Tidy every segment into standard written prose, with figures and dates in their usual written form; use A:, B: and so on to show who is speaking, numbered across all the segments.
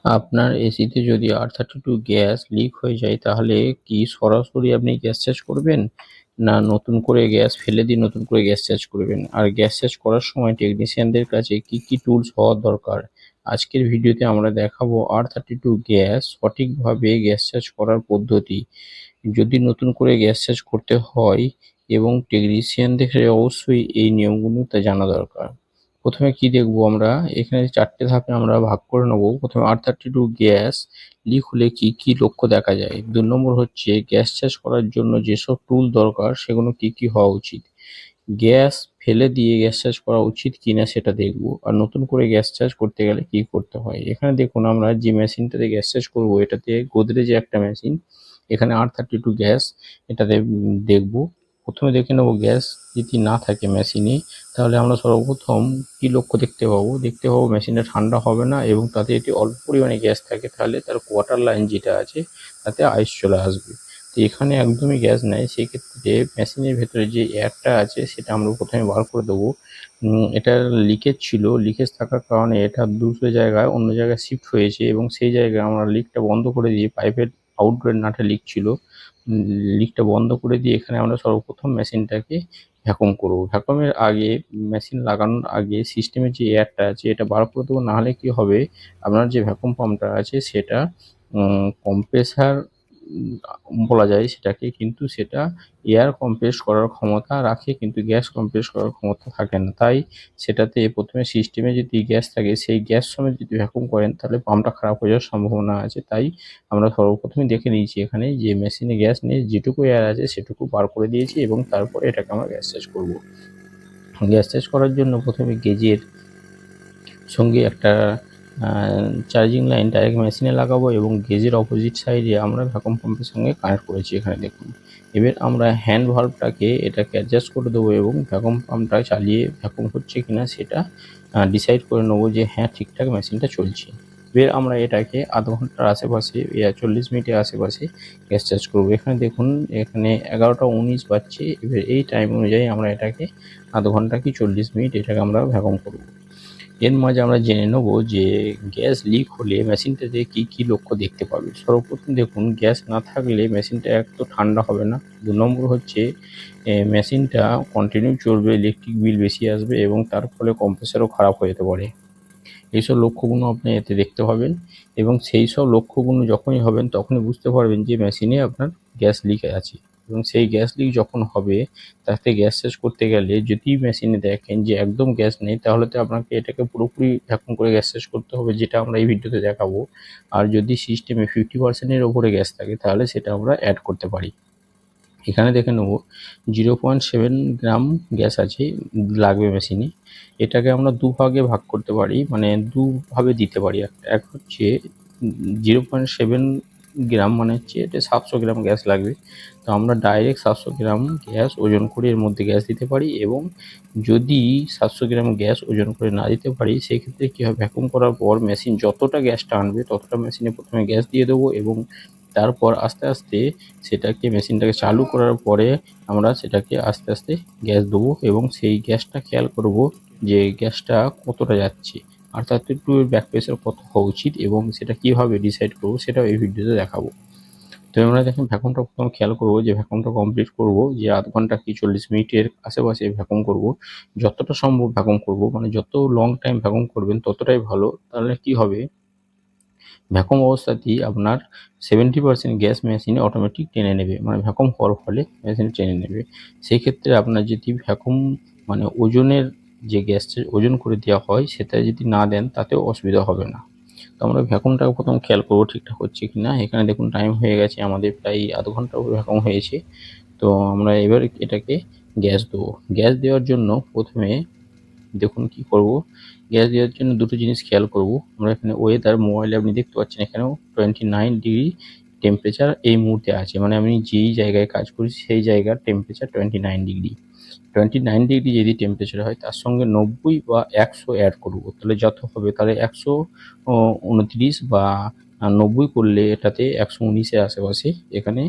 A: আপনার এসিতে যদি R32 গ্যাস লিক হয়ে যায় তাহলে কি সরাসরি আপনি গ্যাস চেঞ্জ করবেন, না নতুন করে গ্যাস ফেলে দিয়ে নতুন করে গ্যাস চেঞ্জ করবেন? আর গ্যাস চেঞ্জ করার সময় টেকনিশিয়ানদের কাছে কি কি টুলস হওয়া দরকার? আজকের ভিডিওতে আমরা দেখাবো R32 গ্যাস সঠিকভাবে গ্যাস চেঞ্জ করার পদ্ধতি। যদি নতুন করে গ্যাস চেঞ্জ করতে হয় এবং টেকনিশিয়ানদের অবশ্যই এই নিয়মগুলো তা জানা দরকার। প্রথমে কি দেখবো আমরা, এখানে 4টে ধাপে আমরা ভাগ করে নেব। প্রথমে R32 গ্যাস লিক হলে কি কি লক্ষ্য দেখা যায়। 2 নম্বর হচ্ছে গ্যাস চেঞ্জ করার জন্য যেসব টুল দরকার সেগুলো কি কি হওয়া উচিত। গ্যাস ফেলে দিয়ে গ্যাস চেঞ্জ করা উচিত কিনা সেটা দেখবো। আর নতুন করে গ্যাস চেঞ্জ করতে গেলে কি করতে হয়। এখানে দেখুন আমরা যে মেশিনটাতে গ্যাস চেঞ্জ করবো এটাতে গোদরেজের একটা মেশিন, এখানে R32 গ্যাস এটাতে দেখবো। প্রথমে দেখে নেবো গ্যাস যদি না থাকে মেশিনে তাহলে আমরা সর্বপ্রথম কি লক্ষ্য দেখতে পাবো মেশিনটা ঠান্ডা হবে না এবং তাতে যদি অল্প পরিমাণে গ্যাস থাকে তাহলে তার কোয়ার্টার লাইন যেটা আছে তাতে আইস চলে আসবে। তো এখানে একদমই গ্যাস নেই, সেক্ষেত্রে মেশিনের ভেতরে যে এয়ারটা আছে সেটা আমরা প্রথমে বার করে দেবো। এটার লিকেজ ছিল, লিকেজ থাকার কারণে এটা দুটো জায়গায় অন্য জায়গায় শিফট হয়েছে এবং সেই জায়গায় আমরা লিকটা বন্ধ করে দিয়ে পাইপের আউটডোরের নাটে লিক ছিল, লিকটা বন্ধ করে দিয়ে এখানে আমরা সর্বপ্রথম মেশিনটাকে ভ্যাকুম করবো। ভ্যাকুমের আগে মেশিন লাগানোর আগে সিস্টেমের যে এয়ারটা আছে এটা বার করে দেবো, নাহলে কি হবে আপনার যে ভ্যাকুম পাম্পটা আছে সেটা কম্প্রেসার বলা যায় সেটাকে, কিন্তু সেটা এয়ার কম্প্রেস করার ক্ষমতা রাখে কিন্তু গ্যাস কম্প্রেস করার ক্ষমতা থাকে না। তাই সেটাতে প্রথমে সিস্টেমে যদি গ্যাস থাকে সেই গ্যাস সমেত যদি ভ্যাকুম করেন তাহলে পাম্পটা খারাপ হয়ে যাওয়ার সম্ভাবনা আছে। তাই আমরা সর্বপ্রথমে দেখে নিয়েছি এখানে যে মেশিনে গ্যাস নেই, যেটুকু এয়ার আছে সেটুকু বার করে দিয়েছি এবং তারপর এটাকে আমরা গ্যাস চেঞ্জ করবো। গ্যাস চেঞ্জ করার জন্য প্রথমে গেজের সঙ্গে একটা চার্জিং লাইন ডাইরেক্ট মেশিনে লাগাবো এবং গেজের অপোজিট সাইডে আমরা ভ্যাকুম পাম্পের সঙ্গে কানেক্ট করেছি এখানে দেখুন। এবার আমরা হ্যান্ড ভালভটাকে এটাকে অ্যাডজাস্ট করে দেবো এবং ভ্যাকুম পাম্পটা চালিয়ে ভ্যাকুম হচ্ছে কিনা সেটা ডিসাইড করে নেবো যে হ্যাঁ ঠিকঠাক মেশিনটা চলছে। এবার আমরা এটাকে আধ ঘন্টার আশেপাশে 40 মিনিটের আশেপাশে গ্যাস চেঞ্জ করবো। এখানে দেখুন এখানে 11টা 19 বাজছে। এবার এই টাইম অনুযায়ী আমরা এটাকে আধ ঘন্টা কি 40 মিনিট এটাকে আমরা ভ্যাকুম করবো। এর মাঝে আমরা জেনে নেব যে গ্যাস লিক হলে মেশিনটাতে কি কি লক্ষ্য দেখতে পাবে। সর্বপ্রথম দেখুন গ্যাস না থাকলে মেশিনটা এক তো ঠান্ডা হবে না, 2 নম্বর হচ্ছে মেশিনটা কন্টিনিউ চলবে, ইলেকট্রিক বিল বেশি আসবে এবং তার ফলে কম্প্রেসারও খারাপ হয়ে যেতে পারে। এইসব লক্ষ্যগুলো আপনি এতে দেখতে পাবেন এবং সেই সব লক্ষ্যগুলো যখনই হবেন তখনই বুঝতে পারবেন যে মেশিনে আপনার গ্যাস লিক আছে। এবং সেই গ্যাস লিক যখন হবে তাতে গ্যাস শেষ করতে গেলে যদি মেশিনে দেখেন যে একদম গ্যাস নেই তাহলে তো আপনাকে এটাকে পুরোপুরি ভ্যাকুম করে গ্যাস শেষ করতে হবে, যেটা আমরা এই ভিডিওতে দেখাবো। আর যদি সিস্টেমে 50%-এর ওপরে গ্যাস থাকে তাহলে সেটা আমরা অ্যাড করতে পারি। এখানে দেখে নেব 0.7 গ্রাম গ্যাস আছে লাগবে মেশিনে। এটাকে আমরা দুভাগে ভাগ করতে পারি, মানে দুভাবে দিতে পারি। এক হচ্ছে 0.7 গ্রাম মানে হচ্ছে এটা 700 গ্রাম গ্যাস লাগবে। তো আমরা ডাইরেক্ট 700 গ্রাম গ্যাস ওজন করে এর মধ্যে গ্যাস দিতে পারি এবং যদি 700 গ্রাম গ্যাস ওজন করে না দিতে পারি সেক্ষেত্রে কী হবে, ভ্যাকুম করার পর মেশিন যতটা গ্যাসটা আনবে ততটা মেশিনে প্রথমে গ্যাস দিয়ে দেবো এবং তারপর আস্তে আস্তে সেটাকে মেশিনটাকে চালু করার পরে আমরা সেটাকে আস্তে আস্তে গ্যাস দেবো এবং সেই গ্যাসটা খেয়াল করব যে গ্যাসটা কতটা যাচ্ছে, অর্থাৎ একটু ব্যাক প্রেসার কত হওয়া উচিত এবং সেটা কীভাবে ডিসাইড করবো সেটাও এই ভিডিওতে দেখাবো। তো আমরা দেখুন ভ্যাকুমটা প্রথম খেয়াল করবো যে ভ্যাকুমটা কমপ্লিট করবো, যে আধ ঘন্টা কি 40 মিনিটের আশেপাশে ভ্যাকুম করব। যতটা সম্ভব ভ্যাকুম করব, মানে যত লং টাইম ভ্যাকুম করবেন ততটাই ভালো। তাহলে কি হবে, ভ্যাকুম অবস্থাতেই আপনার 70% গ্যাস মেশিনে অটোমেটিক টেনে নেবে, মানে ভ্যাকুম হওয়ার ফলে মেশিন টেনে নেবে। সেই ক্ষেত্রে আপনার যদি ভ্যাকুম মানে ওজনের যে গ্যাসটা ওজন করে দেওয়া হয় সেটা যদি না দেন তাতেও অসুবিধা হবে না। তো আমরা ভ্যাকুমটাকে প্রথম খেয়াল করবো ঠিকঠাক হচ্ছে কি না। এখানে দেখুন টাইম হয়ে গেছে আমাদের প্রায় আধ ঘন্টা ভ্যাকুম হয়েছে। তো আমরা এবার এটাকে গ্যাস দেবো। গ্যাস দেওয়ার জন্য প্রথমে দেখুন কি করব, গ্যাস দেওয়ার জন্য দুটো জিনিস খেয়াল করব। আমরা এখানে ওয়েদার মোবাইলে আপনি দেখতে পাচ্ছেন এখানেও 29 ডিগ্রি টেম্পারেচার এই মুহূর্তে আছে, মানে আমি যেই জায়গায় কাজ করি সেই জায়গার টেম্পারেচার 29 ডিগ্রি। 29 ডিগ্রি যদি টেম্পারেচার হয় তার সঙ্গে 90 বা 100 অ্যাড করব, তাহলে যত হবে তাহলে 129 বা 90 করলে এটাতে 119-এর আশেপাশে এখানে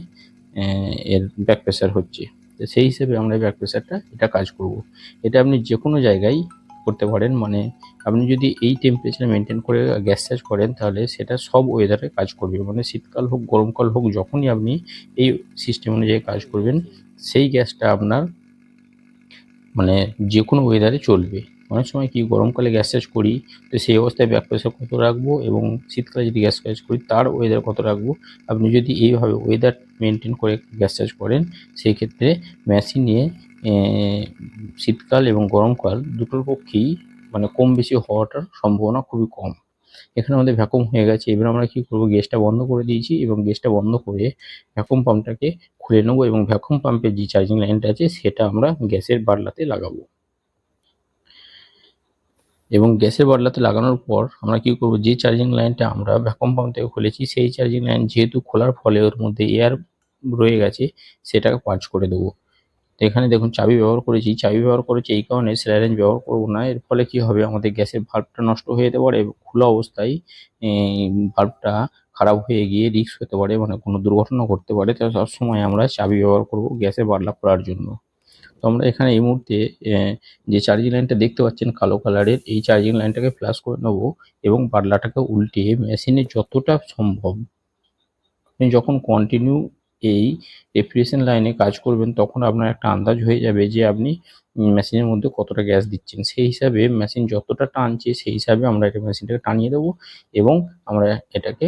A: এর ব্যাক প্রেসার হচ্ছে। তো সেই হিসেবে আমরা ব্যাক প্রেসারটা এটা কাজ করব। এটা আপনি যে কোনো জায়গায় করতে পারেন। মানে আপনি যদি এই টেম্পারেচার মেনটেন করে গ্যাস চার্জ করেন তাহলে সেটা সব ওয়েদারে কাজ করবে। মানে শীতকাল হোক গরমকাল হোক যখনই আপনি এই সিস্টেম অনুযায়ী কাজ করবেন সেই গ্যাসটা আপনার মানে যে কোনো ওয়েদারে চলবে। অনেক সময় কি গরমকালে গ্যাস চার্জ করি তো সেই অবস্থায় ব্যাক প্রেশার কত রাখবো এবং শীতকালে যদি গ্যাস চার্জ করি তার ওয়েদার কত রাখবো। আপনি যদি এইভাবে ওয়েদার মেনটেন করে গ্যাস চার্জ করেন সেই ক্ষেত্রে মেশিনে শীতকাল এবং গরমকাল দুটোর পক্ষেই মানে কম বেশি হওয়াটার সম্ভাবনা খুবই কম। এখানে আমাদের ভ্যাকুম হয়ে গেছে। এবার আমরা কি করব, গ্যাসটা বন্ধ করে দিয়েছি এবং গ্যাসটা বন্ধ করে ভ্যাকুম পাম্পটাকে খুলে নেব এবং ভ্যাকুম পাম্পের যে চার্জিং লাইনটা আছে সেটা আমরা গ্যাসের বাটলাতে লাগাবো। এবং গ্যাসের বাটলাতে লাগানোর পর আমরা কি করব, যে চার্জিং লাইনটা আমরা ভ্যাকুম পাম্প থেকে খুলেছি সেই চার্জিং লাইন যেহেতু খোলার ফলে ওর মধ্যে এয়ার রয়ে গেছে সেটাকে পাঞ্চ করে দেবো। তো এখানে দেখুন চাবি ব্যবহার করেছি এই কারণে স্যালাইন ব্যবহার করব না। এর ফলে কি হবে, আমাদের গ্যাসের ভাল্বটা নষ্ট হয়ে যেতে পারে এবং খোলা অবস্থায় ভাল্বটা খারাপ হয়ে গিয়ে রিস্ক হতে পারে, মানে কোনো দুর্ঘটনা ঘটতে পারে। তো সবসময় আমরা চাবি ব্যবহার করব গ্যাসের বাটলা খোলার জন্য। তো আমরা এখানে এই মুহূর্তে যে চার্জিং লাইনটা দেখতে পাচ্ছেন কালো কালারের, এই চার্জিং লাইনটাকে ফ্লাশ করে নেবো এবং বাটলাটাকে উল্টিয়ে মেশিনে যতটা সম্ভব আপনি যখন কন্টিনিউ এই রেফ্রিজারেশন লাইনে কাজ করবেন তখন আপনার একটা আন্দাজ হয়ে যাবে যে আপনি মেশিনের মধ্যে কতটা গ্যাস দিচ্ছেন। সেই হিসাবে মেশিন যতটা টানছে সেই হিসাবে আমরা এটা মেশিনটাকে টানিয়ে দেবো এবং আমরা এটাকে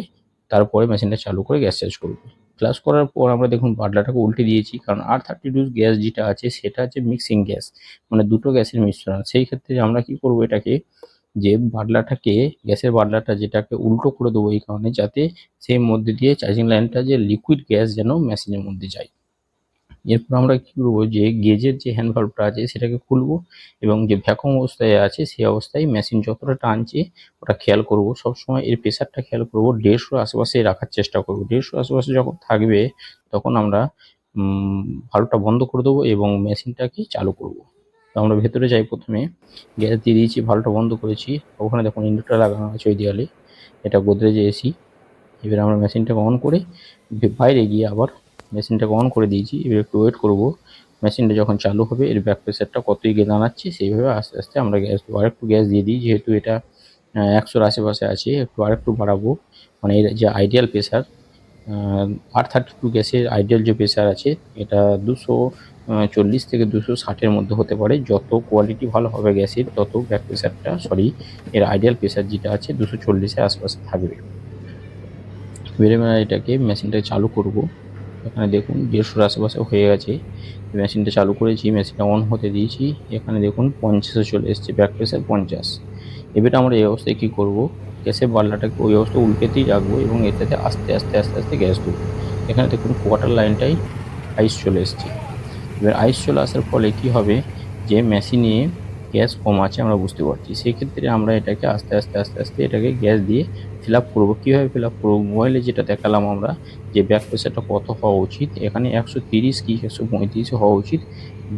A: তারপরে মেশিনটা চালু করে গ্যাস চার্জ করব। ফ্লাশ করার পর আমরা দেখুন বাটলাটাকে উল্টে দিয়েছি, কারণ R32 গ্যাস যেটা আছে সেটা হচ্ছে মিক্সিং গ্যাস, মানে দুটো গ্যাসের মিশ্রণ। সেই ক্ষেত্রে আমরা কি করব, এটাকে যে বাটলাটাকে গ্যাসের বাটলাটা যেটাকে উল্টো করে দেবো এই কারণে যাতে সেই মধ্যে দিয়ে চার্জিং লাইনটা যে লিকুইড গ্যাস যেন মেশিনের মধ্যে যায়। এরপর আমরা কি করবো, যে গেজের যে হ্যান্ড ভাল্বটা আছে সেটাকে খুলবো এবং যে ভ্যাকুম অবস্থায় আছে সেই অবস্থায় মেশিন যতটা টানছে ওটা খেয়াল করব। সবসময় এর প্রেশারটা খেয়াল করব 150 আশেপাশে রাখার চেষ্টা করব। 150 আশেপাশে যখন থাকবে তখন আমরা ভাল্বটা বন্ধ করে দেবো এবং মেশিনটাকে চালু করব। তো আমরা ভেতরে যাই, প্রথমে গ্যাস দিয়ে দিয়েছি, ভাল্বটা বন্ধ করেছি। ওখানে দেখুন ইন্ডাক্টর লাগানো আছে ওই দেওয়ালে, এটা গোদরেজ এসি। এবার আমরা মেশিনটাকে অন করে বাইরে গিয়ে আবার মেশিনটাকে অন করে দিয়েছি। এবার একটু ওয়েট করব, মেশিনটা যখন চালু হবে এর ব্যাক প্রেশারটা কতই দাঁড়াচ্ছে সেইভাবে আস্তে আস্তে আমরা গ্যাস দেবো। আরেকটু গ্যাস দিয়ে দিই, যেহেতু এটা 100-র আশেপাশে আছে, আরেকটু বাড়াবো। মানে এর যে আইডিয়াল প্রেশার R32 গ্যাসের আইডিয়াল যে প্রেশার আছে এটা 240 থেকে 260-এর মধ্যে হতে পারে। যত কোয়ালিটি ভালো হবে গ্যাসের তত ব্যাক প্রেশারটা এর আইডিয়াল প্রেশার যেটা আছে 240-এর আশপাশে থাকবে। এবারে আমরা এটাকে মেশিনটাকে চালু করব। এখানে দেখুন 150-র আশেপাশে হয়ে গেছে। মেশিনটা চালু করেছি, মেশিনটা অন হতে দিয়েছি। এখানে দেখুন 50-এ চলে এসছে, ব্যাক প্রেশার 50। এবারে আমরা এই অবস্থায় কী করব, গ্যাসের বাটলাটাকে ওই অবস্থায় উল্টেতেই রাখবো এবং এটাতে আস্তে আস্তে আস্তে আস্তে গ্যাস দেবো। এখানে দেখুন কোয়ার্টার লাইনটাই আইস চলে এসছে। এবার আইস চলে আসার ফলে কি হবে, যে মেশিনে গ্যাস কম আছে আমরা বুঝতে পারছি। সেই ক্ষেত্রে আমরা এটাকে আস্তে আস্তে আস্তে আস্তে এটাকে গ্যাস দিয়ে ফিল আপ করবো। কীভাবে ফিল আপ করবো, মোবাইলে যেটা দেখালাম আমরা যে ব্যাক প্রেশারটা কত হওয়া উচিত, এখানে 130 কি 135 হওয়া উচিত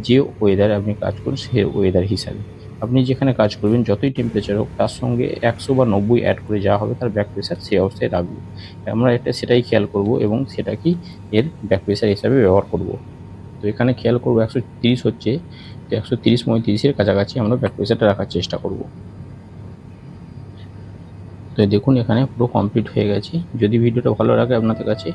A: যে ওয়েদারে আপনি কাজ করুন সে ওয়েদার হিসাবে। আপনি যেখানে কাজ করবেন যতই টেম্পারেচার হোক তার সঙ্গে 100 বা 90 অ্যাড করে যা হবে তার ব্যাক প্রেশার সেই অবস্থায় রাখবো। আমরা সেটাই খেয়াল করব এবং সেটাকেই এর ব্যাক প্রেশার হিসাবে ব্যবহার করব। তো এখানে খেয়াল করবো 130 হচ্ছে, তো 130-35-এর কাছাকাছি আমরা ব্যাক প্রেশারটা রাখার চেষ্টা করব। তো দেখুন এখানে পুরো কমপ্লিট হয়ে গেছে। যদি ভিডিওটা ভালো লাগে আপনাদের কাছে